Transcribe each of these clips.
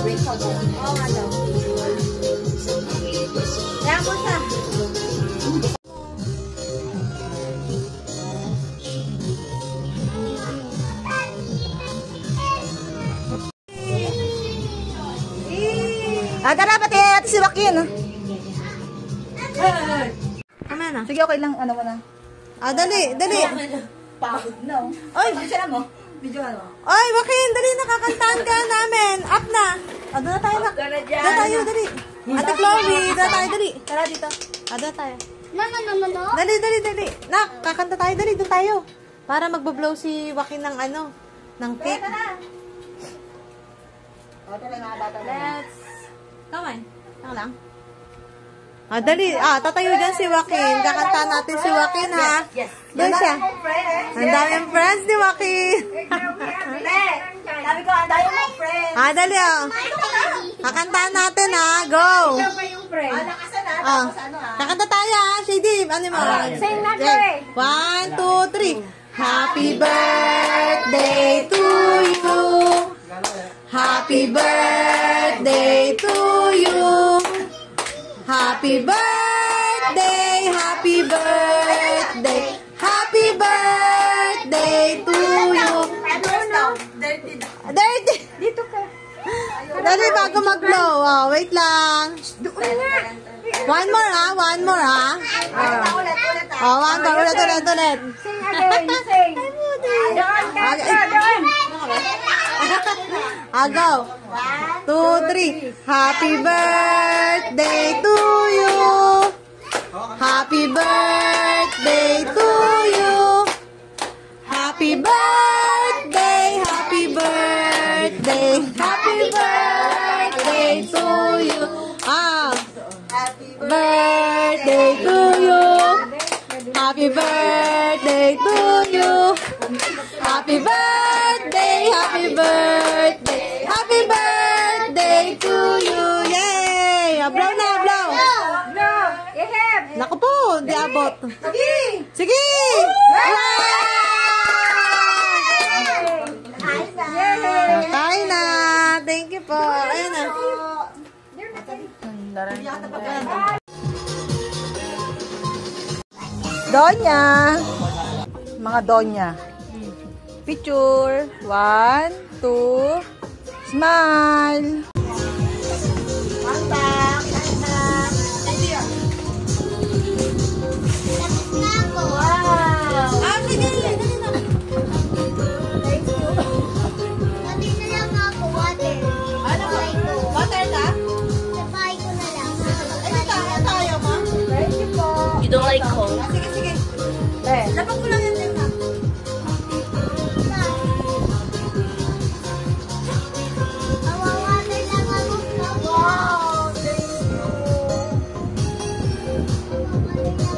Oo nga daw. Kaya mo sa. Tara, pati natin si Joaquin. Tama na. Sige, okay lang. Ano mo na? Dali. Pagod na. Oy, video mo. Video mo. Oy, Joaquin, dali. Nakakantahan ka namin. Up na. Doon na tayo, nak. Doon tayo, dali. Ate Chloe, doon tayo, dali. Tara dito. Doon tayo. Dali. Nak, kakanta tayo, dali. Doon tayo. Para magbablow si Joaquin ng ano, ng cake. Let's... Come on. Tama lang. Dali. Tatayo dyan si Joaquin. Kakanta natin si Joaquin, ha? Yes. Doon siya. Ang daming friends ni Joaquin. Sabi ko, ang daming mong friends. Dali, kakantaan natin, ha? Go. Lakasan, ha? Kakanta tayo, ha? Shady, ano mo? Sing na, Joy. 1, 2, 3. Happy birthday to you. Happy birthday to you. Happy birthday, happy birthday, happy birthday to you. Dirty. Dito ka. Dali bago mag-blow. Wait lang. One more, ha? One more. Ulit. Sing again, sing. Go. 2, 3. Happy birthday to you. Happy birthday to you. Happy birthday, happy birthday, happy birthday to you. Birthday to you. Happy birthday to you. Happy birthday, happy birthday, happy birthday to you. Yay! Blow na, blow. Naku po, di abot. Sige! Kain na. Thank you po. Ayun na. Donya. Mga Donya. Picture. 1, 2. Smile. You don't like cold? Sige. Lapag mo lang yan din, ha? Wow! Thank you!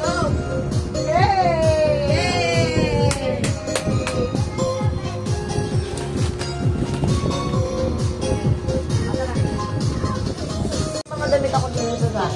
Go! Yay! Mga damit ako dito sa